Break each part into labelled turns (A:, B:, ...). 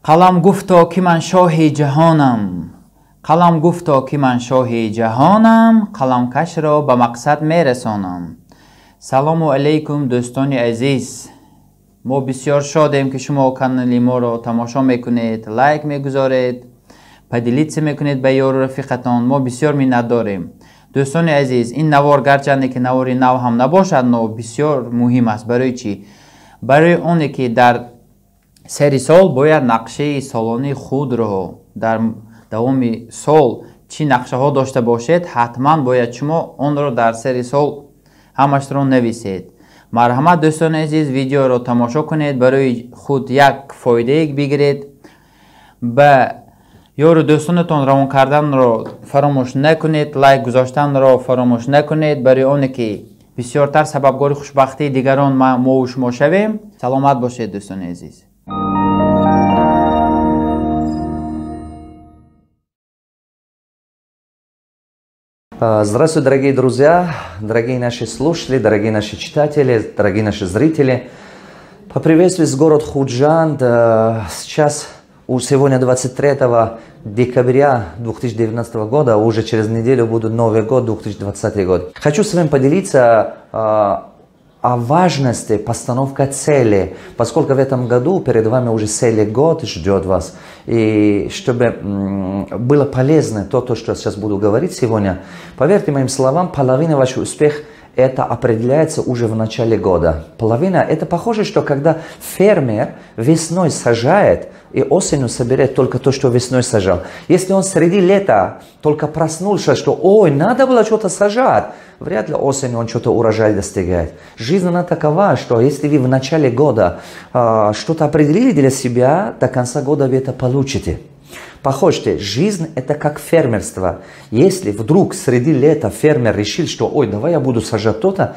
A: قلم گفتا که من شاه جهانم. قلم گفتا که من شاه جهانم. قلم کش را به مقصد میرسانم. سلام علیکم دوستان عزیز. ما بسیار شادیم که شما کانال ما را تماشا میکنید، لایک میگذارید، پدیلیت میکنید به یار و رفیقتان. ما بسیار منت داریم. دوستان عزیز، این نوار گرچند که نواری نو هم نباشد، نو بسیار مهم است. برای چی؟ برای اونه که در سری سال باید نقشه سالانه خود را در دوام سال چی نقشه ها داشته باشید، حتما باید شما آن را در سری سال همش را نویسید. مرحمت دوستان عزیز، ویدیو را تماشا کنید، برای خود یک فایده بگیرید. به یار دوستانتان روان کردن را فراموش نکنید، لایک گذاشتن را فراموش نکنید، برای آنه که بسیارتر سببگار خوشبختی دیگران ما و شما شویم. سلامت باشید دوستان عزیز.
B: Здравствуйте, дорогие друзья, дорогие наши слушатели, дорогие наши читатели, дорогие наши зрители. Поприветствую город Худжанд. Сейчас сегодня 23 декабря 2019 года, уже через неделю будет Новый год, 2020 год. Хочу с вами поделиться о важности постановки цели, поскольку в этом году перед вами уже целый год ждет вас. И чтобы было полезно то, что я сейчас буду говорить сегодня, поверьте моим словам, половина вашего успеха это определяется уже в начале года. Половина, это похоже, что когда фермер весной сажает и осенью собирает только то, что весной сажал. Если он среди лета только проснулся, что ой, надо было что-то сажать, вряд ли осенью он что-то урожай достигает. Жизнь она такова, что если вы в начале года что-то определили для себя, до конца года вы это получите. Похожте, жизнь это как фермерство. Если вдруг среди лета фермер решил, что ой, давай я буду сажать то-то,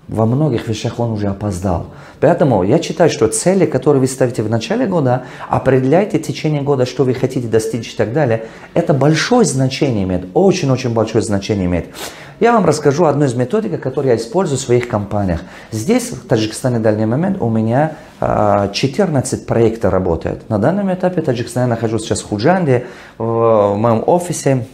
B: во многих вещах он уже опоздал. Поэтому я считаю, что цели, которые вы ставите в начале года, определяйте в течение года, что вы хотите достичь и так далее. Это большое значение имеет, очень-очень большое значение имеет. Я вам расскажу одну из методик, которую я использую в своих компаниях. Здесь, в Таджикистане, в данный момент, у меня 14 проектов работает. На данном этапе в Таджикистане я нахожусь сейчас в Худжанде, в моем офисе.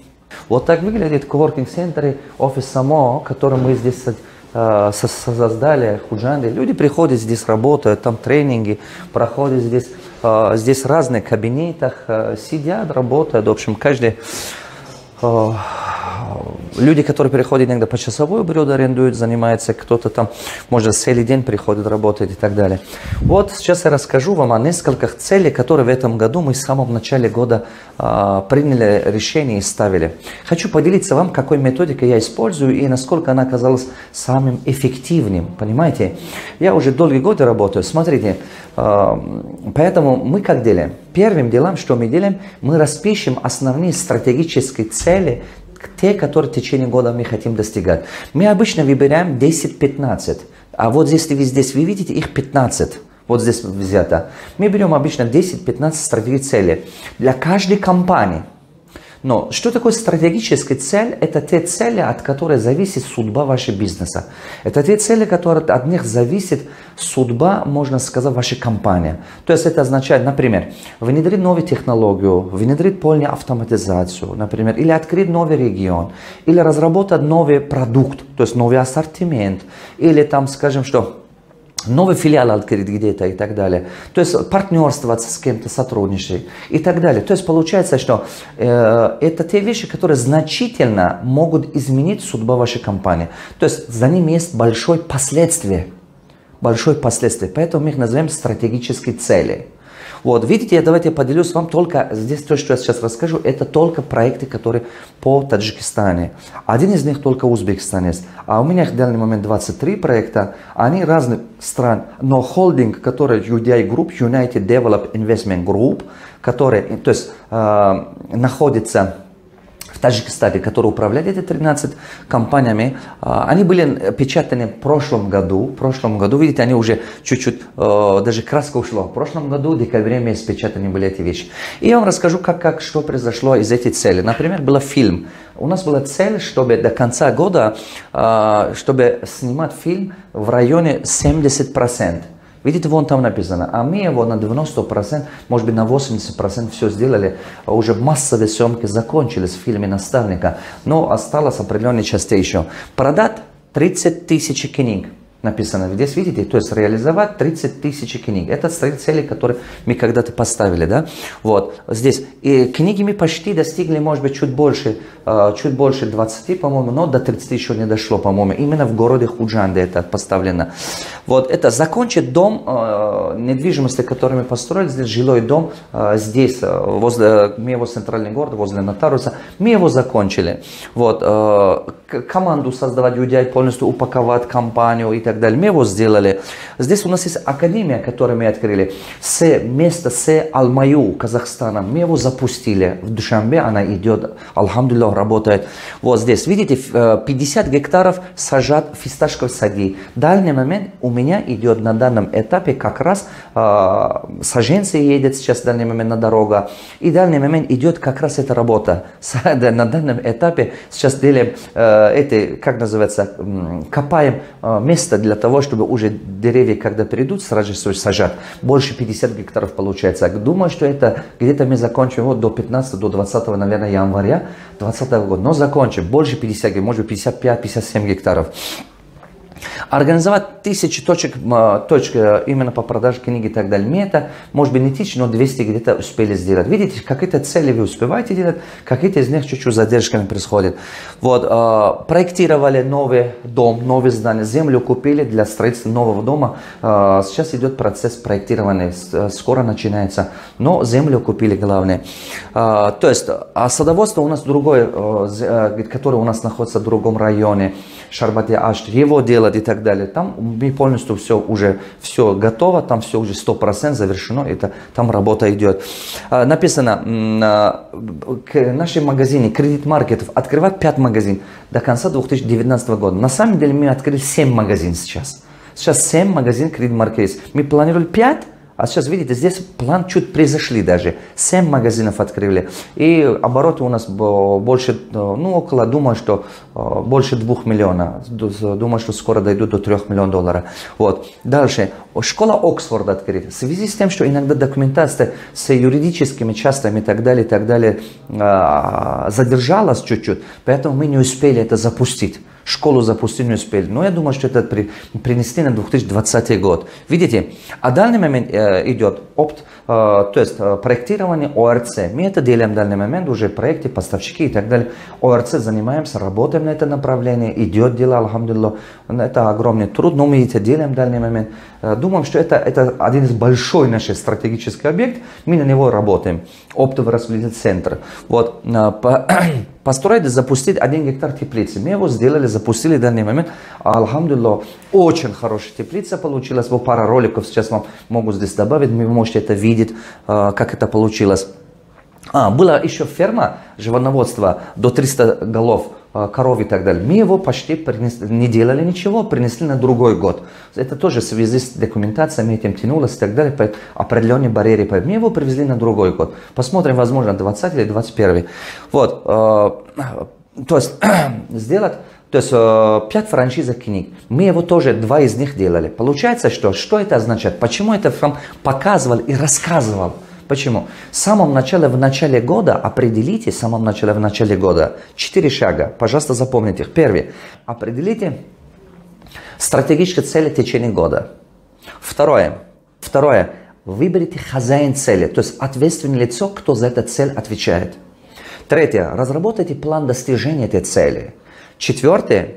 B: Вот так выглядит коворкинг-центр, офис само, который мы здесь создали в Худжанде. Люди приходят здесь, работают, там тренинги проходят здесь. Здесь в разных кабинетах сидят, работают. В общем, каждый... Люди, которые приходят иногда по часовой период арендуют, занимаются, кто-то там, может, целый день приходит, работает и так далее. Вот сейчас я расскажу вам о нескольких целях, которые в этом году мы с самого начала года приняли решение и ставили. Хочу поделиться вам, какой методикой я использую и насколько она оказалась самым эффективным. Понимаете? Я уже долгие годы работаю. Смотрите, поэтому мы как делаем? Первым делом, что мы делаем, мы распишем основные стратегические цели, те, которые в течение года мы хотим достигать. Мы обычно выбираем 10-15, а вот здесь вы видите их 15. Вот здесь взято. Мы берем обычно 10-15 стратегических целей для каждой компании. Но что такое стратегическая цель? Это те цели, от которых зависит судьба вашего бизнеса. Это те цели, которые от них зависит судьба, можно сказать, вашей компании. То есть это означает, например, внедрить новую технологию, внедрить полную автоматизацию, например, или открыть новый регион, или разработать новый продукт, то есть новый ассортимент, или там, скажем, что новый филиал открыть где-то и так далее. То есть партнерствоваться с кем-то, сотрудничать и так далее. То есть получается, что это те вещи, которые значительно могут изменить судьбу вашей компании. То есть за ними есть большое последствие. Большое последствие. Поэтому мы их называем стратегические цели. Вот, видите, давайте я поделюсь вам только, здесь то, что я сейчас расскажу, это только проекты, которые по Таджикистане. Один из них только в Узбекистане есть. А у меня в данный момент 23 проекта, они разных стран. Но холдинг, который UDI Group, United Development Investment Group, который, то есть, находится в Таджикистане, который управляет эти 13 компаниями, они были печатаны в прошлом году. Видите, они уже чуть-чуть, даже краска ушла. В прошлом году, в декабре месяце печатаны были эти вещи. И я вам расскажу, что произошло из этих целей. Например, был фильм. У нас была цель, чтобы до конца года, чтобы снимать фильм в районе 70%. Видите, вон там написано, а мы его на 90%, может быть на 80% все сделали, уже массовые съемки закончились в фильме «Наставника», но осталось определенные части еще. Продать 30 тысяч книг. Написано здесь, видите, то есть реализовать 30 тысяч книг. Это цели, которые мы когда-то поставили, да. Вот здесь. И книги мы почти достигли, может быть, чуть больше 20, по-моему, но до 30 еще не дошло, по-моему. Именно в городе Худжанде это поставлено. Вот это закончить дом недвижимости, который мы построили, здесь жилой дом, здесь, возле моего центрального города, возле нотариуса, мы его закончили. Вот, команду создавать людей, полностью упаковать компанию и так далее. Мы его сделали. Здесь у нас есть академия, которую мы открыли. С места с Алмаю, Казахстана. Мы его запустили. В Душанбе она идет, алхамдулиллах, работает. Вот здесь, видите, 50 гектаров сажат фисташковые сади. В дальний момент у меня идет на данном этапе как раз саженцы едет сейчас в дальний момент на дорога. И в дальний момент идет как раз эта работа. На данном этапе сейчас делаем как называется, копаем место для того, чтобы уже деревья, когда придут, сразу же сажать. Больше 50 гектаров получается. Думаю, что это где-то мы закончим вот до 15, до 20, наверное, января 2020 года. Но закончим. Больше 50, может быть 55-57 гектаров. Организовать 1000 точек именно по продаже книги и так далее. Мне это, может быть, не 1000, но 200 где-то успели сделать. Видите, какие-то цели вы успеваете делать, какие-то из них чуть-чуть задержками происходят. Вот, проектировали новый дом, новое здание, землю купили для строительства нового дома. Сейчас идет процесс проектирования, скоро начинается, но землю купили, главное. То есть, садоводство у нас другое, которое у нас находится в другом районе, Шарбати-Ашт, его делать и так далее. Там мы полностью все готово, там все уже 100% завершено, это, там работа идет. Написано, к нашем магазине Кредит Маркетов открывать 5 магазинов до конца 2019 года. На самом деле мы открыли 7 магазинов сейчас. Сейчас 7 магазинов Кредит Маркетов. Мы планировали 5. А сейчас, видите, здесь план чуть превзошли даже. 7 магазинов открыли. И обороты у нас больше, ну, около, думаю, что больше 2 миллионов. Думаю, что скоро дойдут до 3 миллионов долларов. Вот. Дальше. Школа Оксфорда открыта. В связи с тем, что иногда документация с юридическими частями и так далее, задержалась чуть-чуть, поэтому мы не успели это запустить. Школу запустить не успели. Но я думаю, что это принесли на 2020 год. Видите? А в данный момент идет опт, то есть проектирование ОРЦ. Мы это делаем в данный момент, уже проекты, поставщики и так далее. ОРЦ занимаемся, работаем на это направление, идет дело, алхамдулиллах. Это огромный труд, но мы это делаем в данный момент. Думаем, что это один из большой наш стратегический объект, мы на него работаем. Оптовый распределительный центр. Вот, построить, запустить 1 гектар теплицы. Мы его сделали, запустили в данный момент. Алхамдулиллах, очень хорошая теплица получилась. Вот пара роликов сейчас вам могу здесь добавить. Вы можете это видеть, как это получилось. Была еще ферма животноводства до 300 голов коров и так далее. Мы его почти не делали ничего, принесли на другой год. Это тоже в связи с документацией, этим тянулось и так далее, по определенной барьере. Мы его привезли на другой год. Посмотрим, возможно, 20 или 21. Вот, то есть сделать, то есть 5 франшизок книг. Мы его тоже, 2 из них делали. Получается, что это означает? Почему это вам показывал и рассказывал? Почему? В самом начале, в начале года определите, в самом начале, в начале года 4 шага. Пожалуйста, запомните их. Первый. Определите стратегические цели в течение года. Второе. Выберите хозяин цели, то есть ответственное лицо, кто за эту цель отвечает. Третье. Разработайте план достижения этой цели. Четвертое.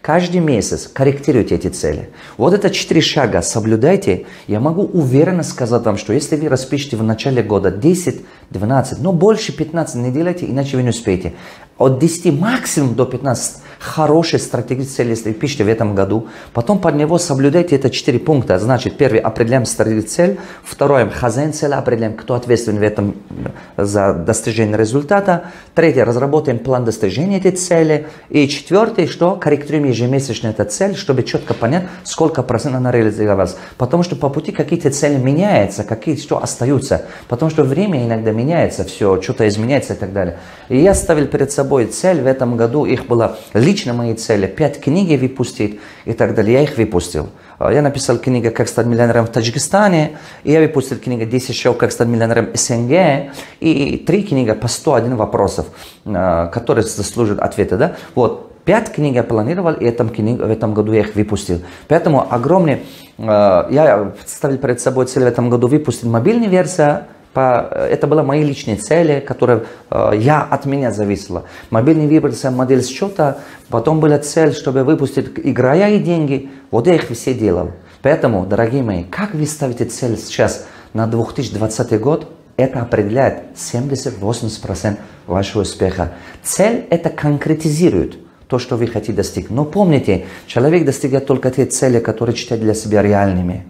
B: Каждый месяц корректируйте эти цели. Вот это 4 шага соблюдайте. Я могу уверенно сказать вам, что если вы распишете в начале года 10, 12, но больше 15 не делайте, иначе вы не успеете. От 10 максимум до 15 хорошие стратегические цели, если вы пишете в этом году. Потом под него соблюдайте это 4 пункта. Значит, первый, определяем стратегическую цель. Второе, хозяин цели, определяем, кто ответственен в этом за достижение результата. Третье, разработаем план достижения этой цели. И четвертое, что корректируем ежемесячно эту цель, чтобы четко понять, сколько процентов она реализовалась. Потому что по пути какие-то цели меняются, какие-то что остаются. Потому что время иногда меняется, все, что-то изменяется и так далее. И я ставил перед собой цель в этом году, их было лично мои цели, 5 книг выпустить и так далее. Я их выпустил. Я написал книгу «Как стать миллионером в Таджикистане», и я выпустил книгу «10 шагов, как стать миллионером в СНГ», и 3 книги по 101 вопросов, которые заслуживают ответа. Да? Вот. 5 книг я планировал, и в этом году я их выпустил. Поэтому я ставил перед собой цель в этом году выпустить мобильную версию. Это были мои личные цели, которые от меня зависела. Мобильный версия, модель счета, потом была цель, чтобы выпустить играя и деньги. Вот я их все делал. Поэтому, дорогие мои, как вы ставите цель сейчас на 2020 год, это определяет 70-80% вашего успеха. Цель это конкретизирует то, что вы хотите достичь. Но помните, человек достигает только те цели, которые считает для себя реальными.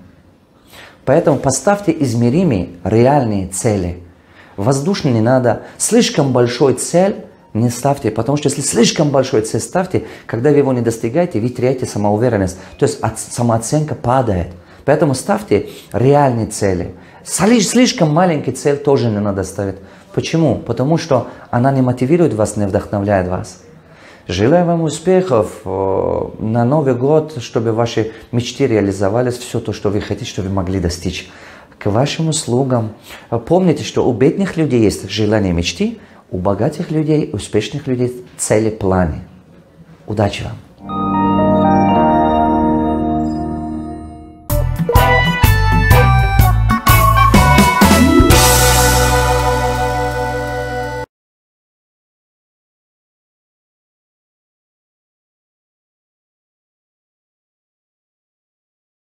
B: Поэтому поставьте измеримые, реальные цели. Воздушно не надо. Слишком большой цель не ставьте, потому что если слишком большой цель ставьте, когда вы его не достигаете, вы теряете самоуверенность. То есть самооценка падает. Поэтому ставьте реальные цели. Слишком маленький цель тоже не надо ставить. Почему? Потому что она не мотивирует вас, не вдохновляет вас. Желаю вам успехов на Новый год, чтобы ваши мечты реализовались, все то, что вы хотите, чтобы вы могли достичь. К вашим услугам. Помните, что у бедных людей есть желание мечты, у богатых людей, успешных людей цели, планы. Удачи вам!